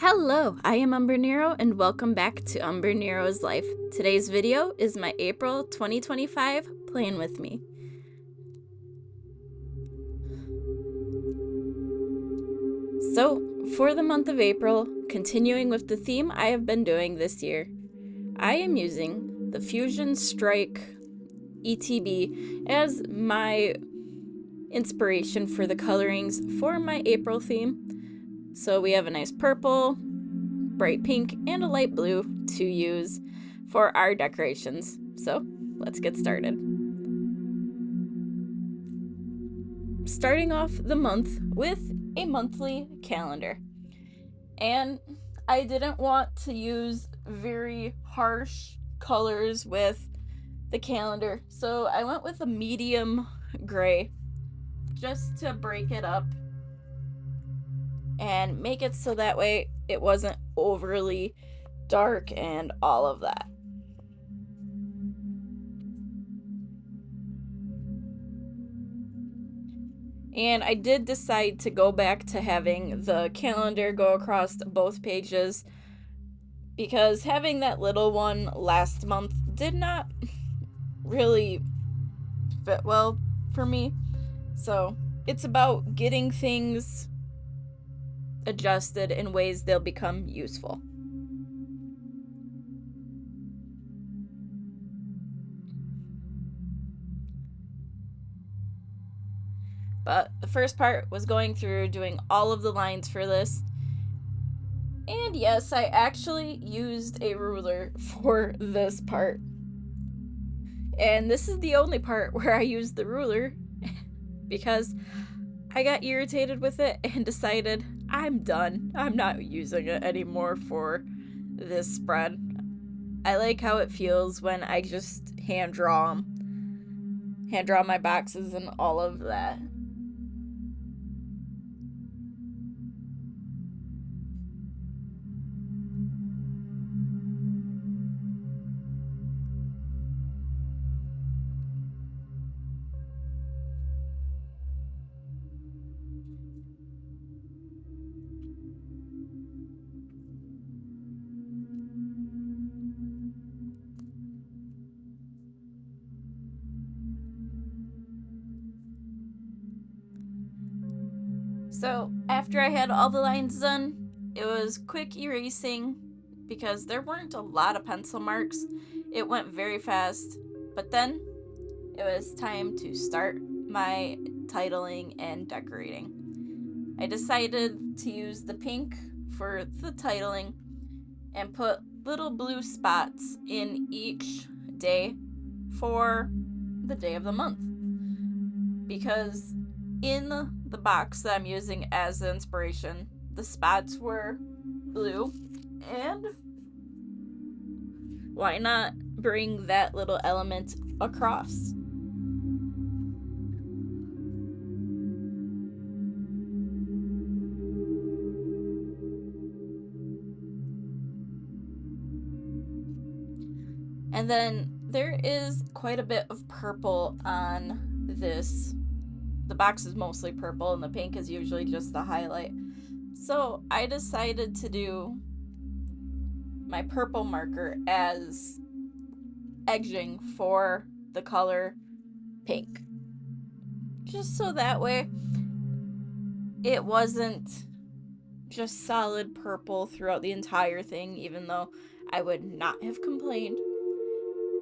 Hello, I am Umbrenero and welcome back to Umbrenero's Life. Today's video is my April 2025 Plan With Me. So, for the month of April, continuing with the theme I have been doing this year, I am using the Fusion Strike ETB as my inspiration for the colorings for my April theme. So we have a nice purple, bright pink, and a light blue to use for our decorations. So let's get started. Starting off the month with a monthly calendar. And I didn't want to use very harsh colors with the calendar, so I went with a medium gray just to break it up and make it so that way it wasn't overly dark and all of that. And I did decide to go back to having the calendar go across both pages because having that little one last month did not really fit well for me. So it's about getting things adjusted in ways they'll become useful. But the first part was going through doing all of the lines for this. And yes, I actually used a ruler for this part. And this is the only part where I used the ruler because I got irritated with it and decided I'm done. I'm not using it anymore for this spread. I like how it feels when I just hand draw my boxes and all of that. So after I had all the lines done, it was quick erasing because there weren't a lot of pencil marks. It went very fast, but then it was time to start my titling and decorating. I decided to use the pink for the titling and put little blue spots in each day for the day of the month. Because in the box that I'm using as the inspiration, the spots were blue, and why not bring that little element across? And then there is quite a bit of purple on this. The box is mostly purple and the pink is usually just the highlight. So I decided to do my purple marker as edging for the color pink. Just so that way it wasn't just solid purple throughout the entire thing, even though I would not have complained.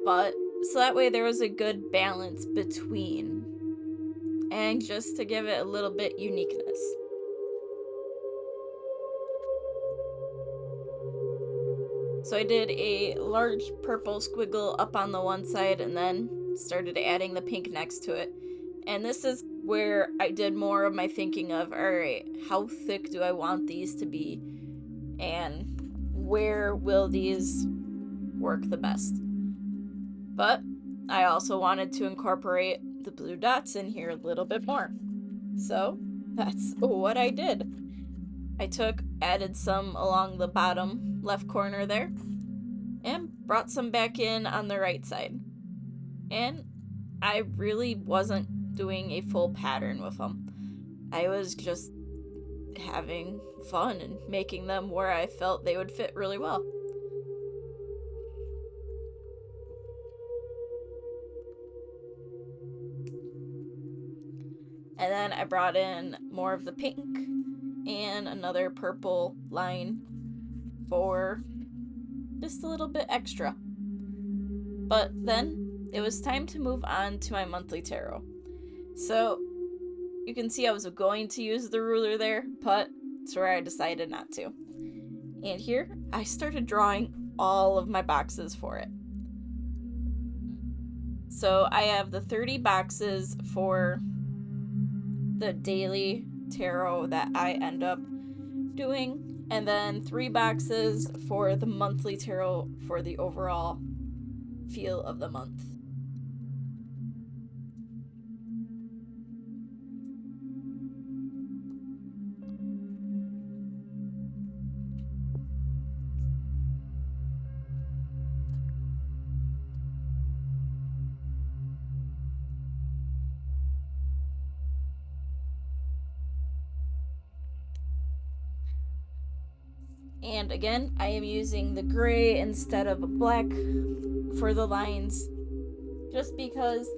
But so that way there was a good balance between, and just to give it a little bit uniqueness. So I did a large purple squiggle up on the one side and then started adding the pink next to it. And this is where I did more of my thinking of, alright, how thick do I want these to be? And where will these work the best? But I also wanted to incorporate the blue dots in here a little bit more. So that's what I did. I added some along the bottom left corner there, and brought some back in on the right side. And I really wasn't doing a full pattern with them. I was just having fun and making them where I felt they would fit really well. And then I brought in more of the pink and another purple line for just a little bit extra. But then it was time to move on to my monthly tarot. So you can see I was going to use the ruler there, but it's where I decided not to. And here I started drawing all of my boxes for it. So I have the 30 boxes for the daily tarot that I end up doing, and then 3 boxes for the monthly tarot for the overall feel of the month. And again, I am using the gray instead of black for the lines, just because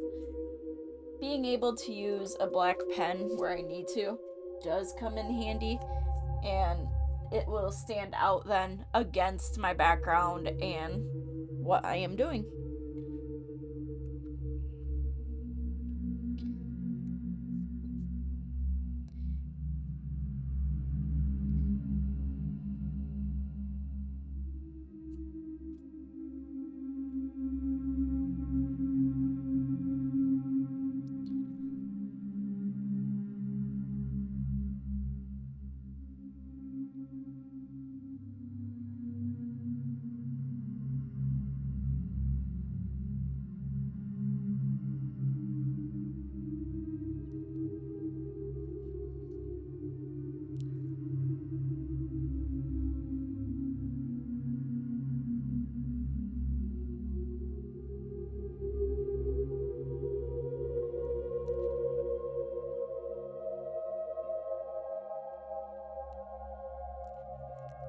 being able to use a black pen where I need to does come in handy, and it will stand out then against my background and what I am doing.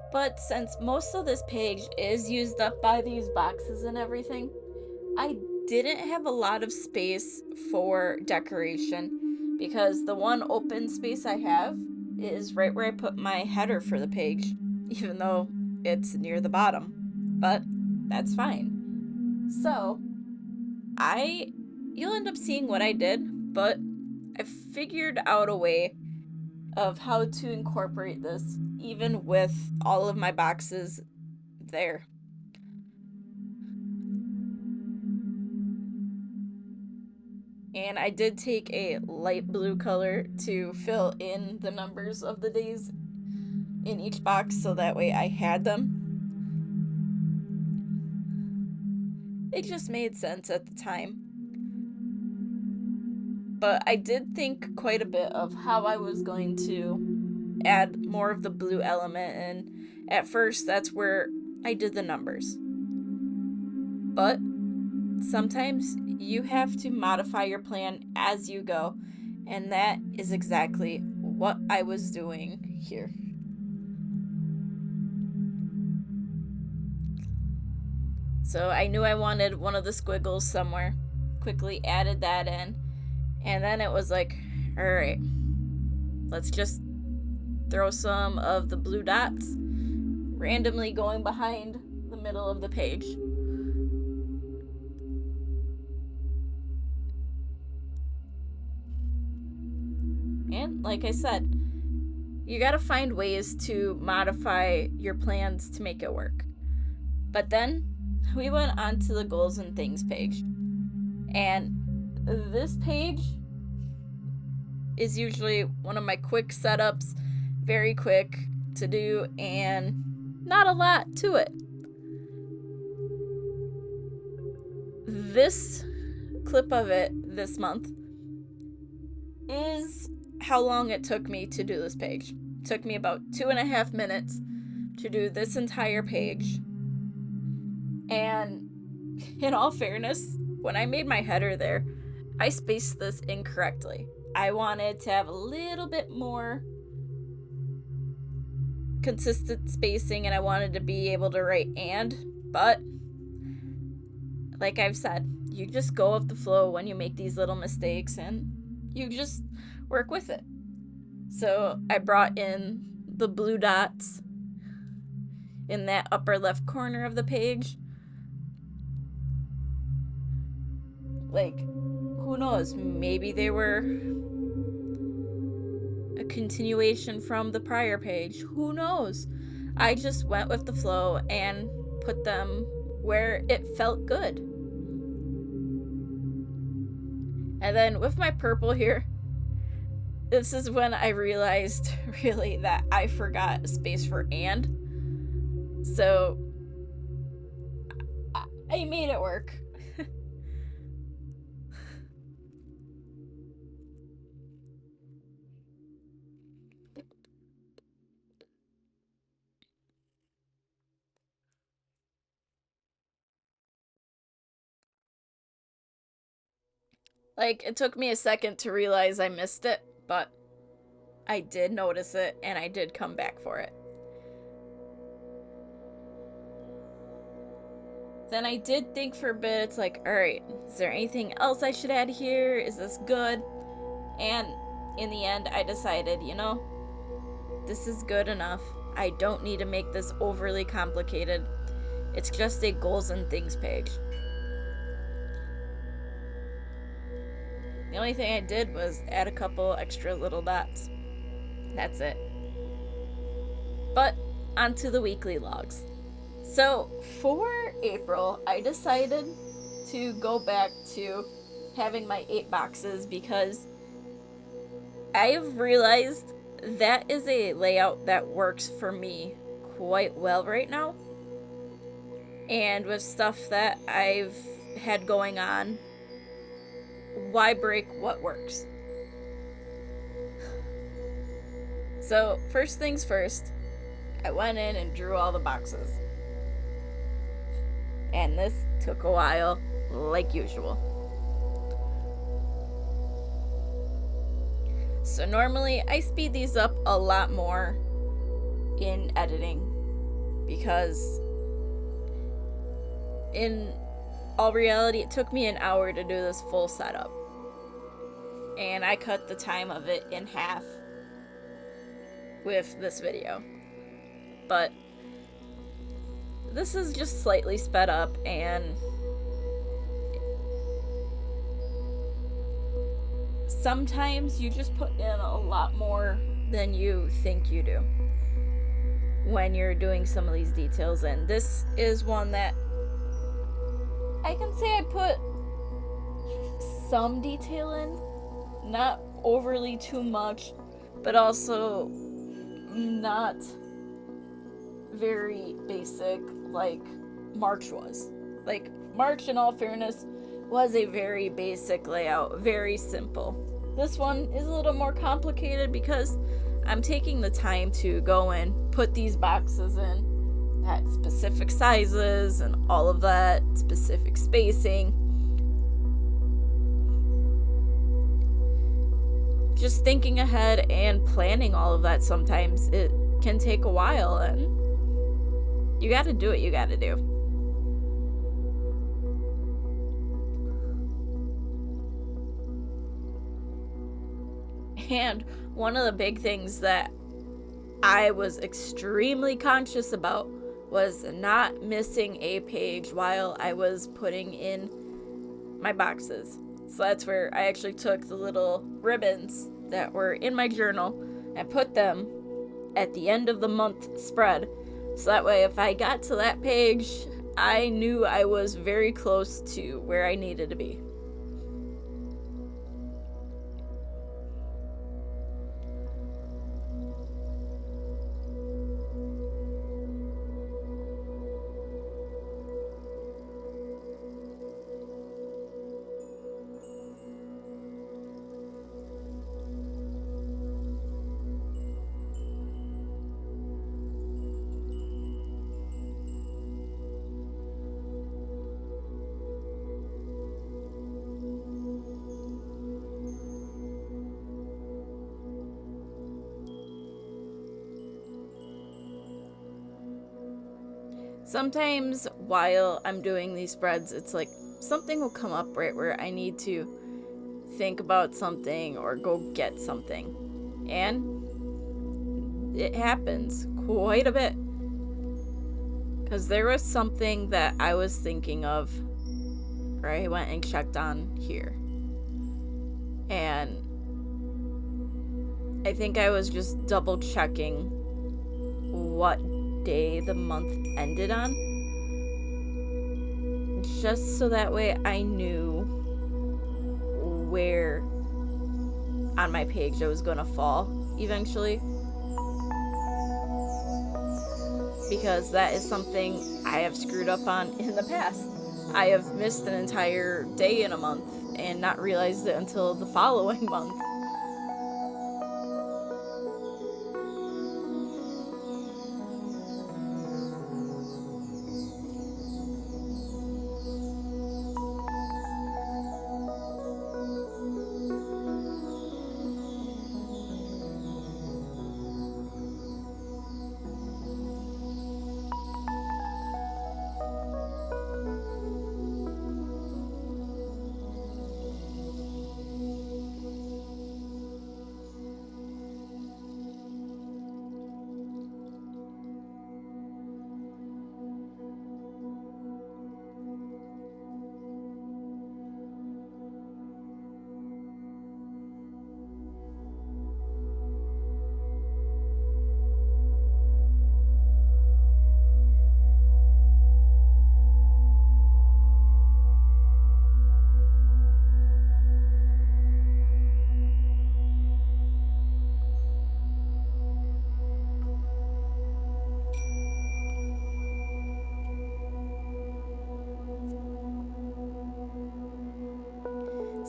But since most of this page is used up by these boxes and everything, I didn't have a lot of space for decoration, because the one open space I have is right where I put my header for the page, even though it's near the bottom. But that's fine. So, you'll end up seeing what I did, but I figured out a way of how to incorporate this even with all of my boxes there. And I did take a light blue color to fill in the numbers of the days in each box, so that way I had them. It just made sense at the time. But I did think quite a bit of how I was going to add more of the blue element, and at first that's where I did the numbers. But sometimes you have to modify your plan as you go, and that is exactly what I was doing here. So I knew I wanted one of the squiggles somewhere. Quickly added that in, and then it was like, all right, let's just throw some of the blue dots randomly going behind the middle of the page. And like I said, you gotta find ways to modify your plans to make it work. But then we went on to the goals and things page. And this page is usually one of my quick setups, very quick to do, and not a lot to it. This clip of it this month is how long it took me to do this page. It took me about 2.5 minutes to do this entire page. And in all fairness, when I made my header there, I spaced this incorrectly. I wanted to have a little bit more consistent spacing and I wanted to be able to write and, but like I've said, you just go with the flow when you make these little mistakes and you just work with it. So I brought in the blue dots in that upper left corner of the page. Like, who knows? Maybe they were a continuation from the prior page. Who knows? I just went with the flow and put them where it felt good. And then with my purple here, this is when I realized really that I forgot a space for and. So I made it work. Like, it took me a second to realize I missed it, but I did notice it and I did come back for it. Then I did think for a bit, it's like, alright, is there anything else I should add here? Is this good? And in the end, I decided, this is good enough. I don't need to make this overly complicated. It's just a goals and things page. The only thing I did was add a couple extra little dots. That's it. But onto the weekly logs. So for April, I decided to go back to having my 8 boxes because I've realized that is a layout that works for me quite well right now. And with stuff that I've had going on, why break what works? So first things first, I went in and drew all the boxes. And this took a while, like usual. So normally I speed these up a lot more in editing because in all reality it took me an hour to do this full setup. And I cut the time of it in half with this video. But this is just slightly sped up and sometimes you just put in a lot more than you think you do when you're doing some of these details, and this is one that I can say I put some detail in, not overly too much, but also not very basic like March was. Like, March, in all fairness, was a very basic layout, very simple. This one is a little more complicated because I'm taking the time to go and put these boxes in at specific sizes and all of that, specific spacing. Just thinking ahead and planning all of that, sometimes it can take a while, and you gotta do what you gotta do. And one of the big things that I was extremely conscious about was not missing a page while I was putting in my boxes. So that's where I actually took the little ribbons that were in my journal and put them at the end of the month spread. So that way, if I got to that page, I knew I was very close to where I needed to be. Sometimes while I'm doing these spreads, it's like something will come up right where I need to think about something or go get something. And it happens quite a bit. Because there was something that I was thinking of where I went and checked on here. And I think I was just double checking what day the month ended on. Just so that way I knew where on my page it was going to fall eventually. Because that is something I have screwed up on in the past. I have missed an entire day in a month and not realized it until the following month.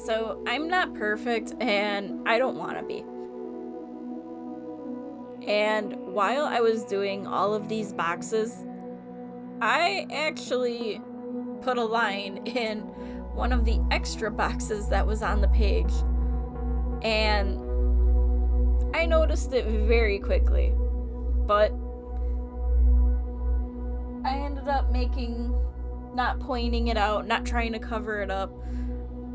So I'm not perfect and I don't want to be. And while I was doing all of these boxes, I actually put a line in one of the extra boxes that was on the page. And I noticed it very quickly. But I ended up not pointing it out, not trying to cover it up.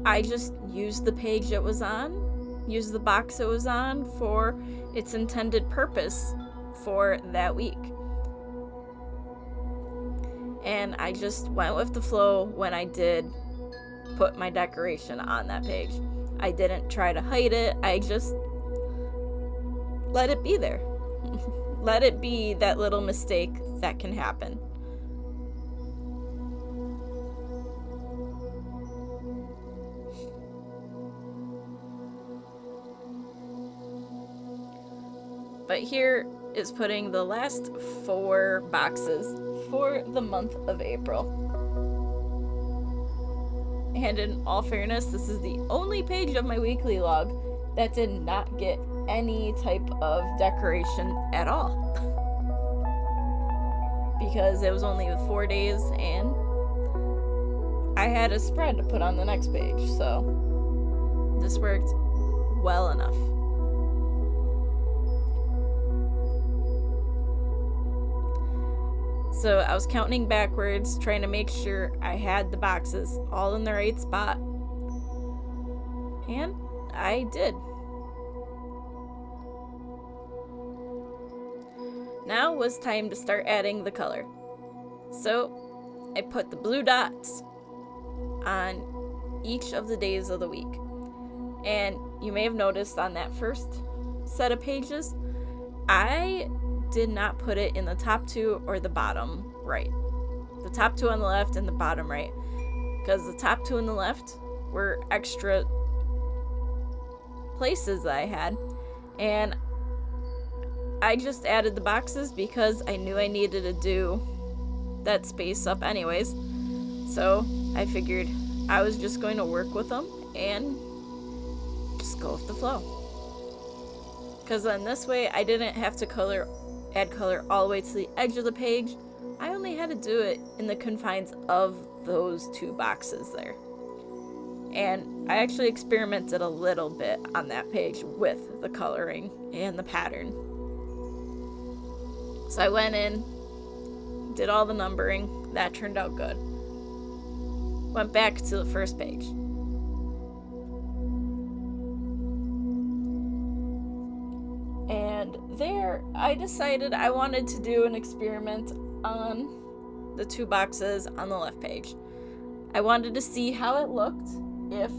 I just used the page it was on, used the box it was on for its intended purpose for that week. And I just went with the flow when I did put my decoration on that page. I didn't try to hide it, I just let it be there. Let it be that little mistake that can happen. But here is putting the last 4 boxes for the month of April. And in all fairness, this is the only page of my weekly log that did not get any type of decoration at all. Because it was only 4 days and I had a spread to put on the next page, so this worked well enough. So I was counting backwards, trying to make sure I had the boxes all in the right spot. And I did. Now was time to start adding the color. So I put the blue dots on each of the days of the week. And you may have noticed on that first set of pages, I did not put it in the top 2 or the bottom right. The top 2 on the left and the bottom right. Because the top 2 on the left were extra places that I had. And I just added the boxes because I knew I needed to do that space up anyways. So I figured I was just going to work with them and just go with the flow. Because then this way I didn't have to add color all the way to the edge of the page. I only had to do it in the confines of those 2 boxes there. And I actually experimented a little bit on that page with the coloring and the pattern. So I went in, did all the numbering. That turned out good. Went back to the first page. And there, I decided I wanted to do an experiment on the 2 boxes on the left page. I wanted to see how it looked if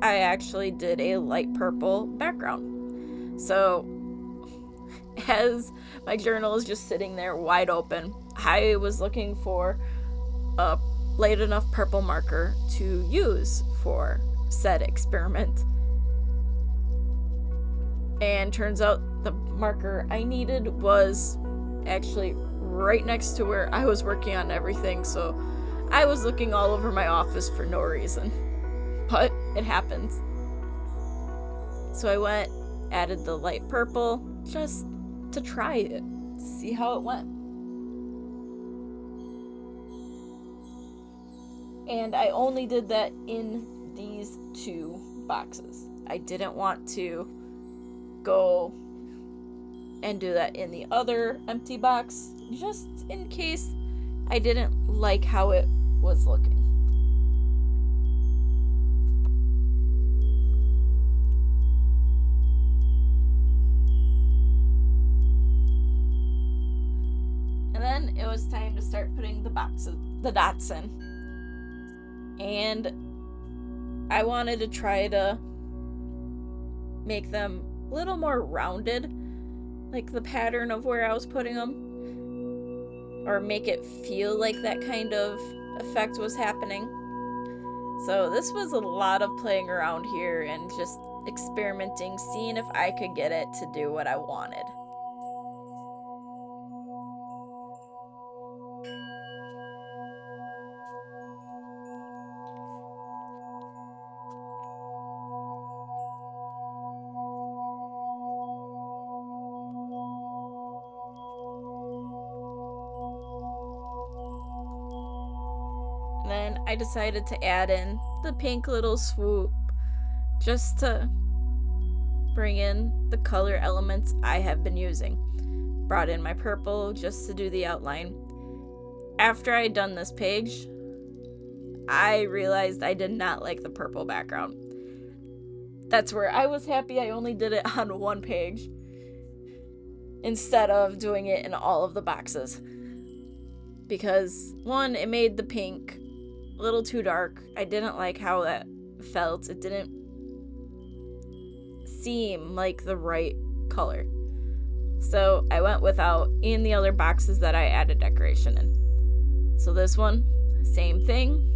I actually did a light purple background. So, as my journal is just sitting there wide open, I was looking for a light enough purple marker to use for said experiment. And turns out the marker I needed was actually right next to where I was working on everything, so I was looking all over my office for no reason. But it happens. So I went, added the light purple, just to try it, to see how it went. And I only did that in these 2 boxes. I didn't want to go and do that in the other empty box, just in case I didn't like how it was looking. And then it was time to start putting the dots in. And I wanted to try to make them a little more rounded, like the pattern of where I was putting them, or make it feel like that kind of effect was happening. So this was a lot of playing around here and just experimenting, seeing if I could get it to do what I wanted. Then I decided to add in the pink little swoop just to bring in the color elements I have been using. Brought in my purple just to do the outline. After I had done this page, I realized I did not like the purple background. That's where I was happy I only did it on 1 page instead of doing it in all of the boxes. Because 1, it made the pink a little too dark. I didn't like how that felt. It didn't seem like the right color. So I went without in the other boxes that I added decoration in. So this one, same thing.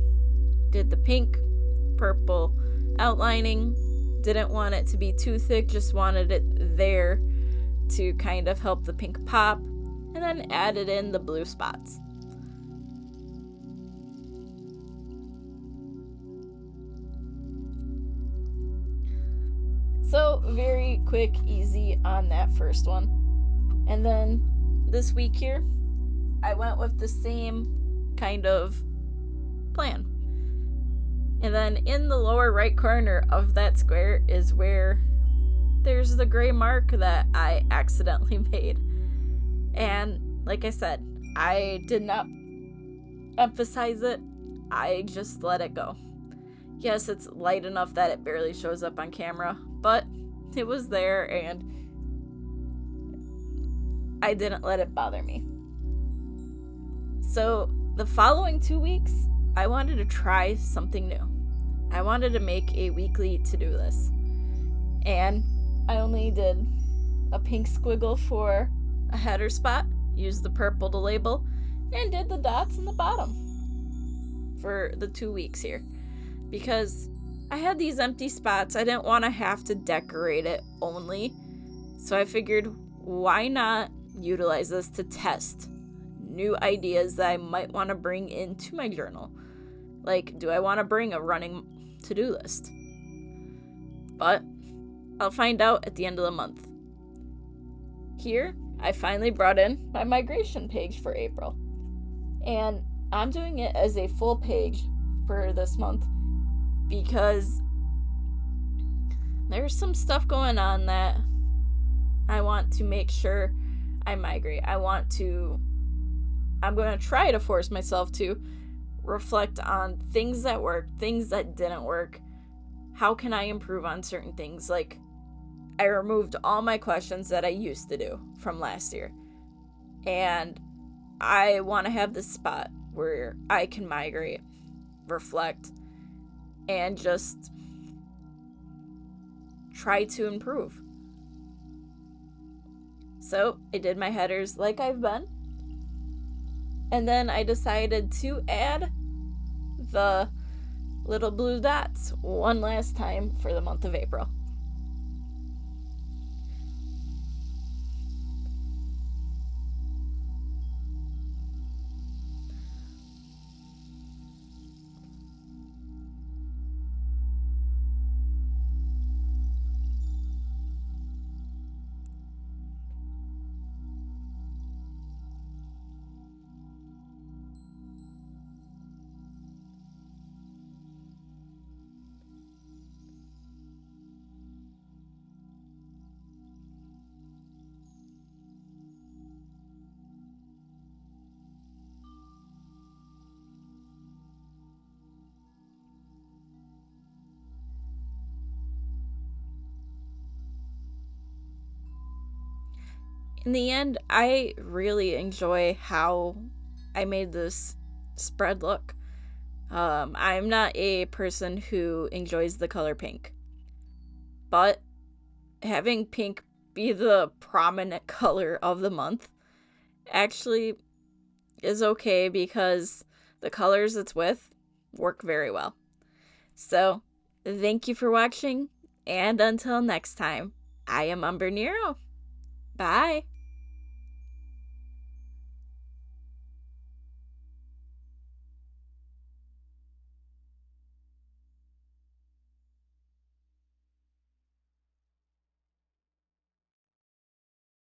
Did the pink, purple outlining. Didn't want it to be too thick, just wanted it there to kind of help the pink pop. And then added in the blue spots. So, very quick, easy on that first one. And then this week here, I went with the same kind of plan. And then in the lower right corner of that square is where there's the gray mark that I accidentally made. And like I said, I did not emphasize it. I just let it go. Yes, it's light enough that it barely shows up on camera, but it was there and I didn't let it bother me. So the following 2 weeks, I wanted to try something new. I wanted to make a weekly to-do list. And I only did a pink squiggle for a header spot, used the purple to label, and did the dots in the bottom for the 2 weeks here. Because I had these empty spots, I didn't want to have to decorate it only. So I figured, why not utilize this to test new ideas that I might want to bring into my journal? Like, do I want to bring a running to-do list? But I'll find out at the end of the month. Here, I finally brought in my migration page for April. And I'm doing it as a full page for this month because there's some stuff going on that I want to make sure I migrate. I want to I'm going to try to force myself to reflect on things that worked, things that didn't work. How can I improve on certain things? Like, I removed all my questions that I used to do from last year. And I want to have this spot where I can migrate, reflect, and just try to improve. So I did my headers like I've been. And then I decided to add the little blue dots one last time for the month of April. In the end, I really enjoy how I made this spread look. I'm not a person who enjoys the color pink, but having pink be the prominent color of the month actually is okay because the colors it's with work very well. So, thank you for watching, and until next time, I am Umbrenero. Bye.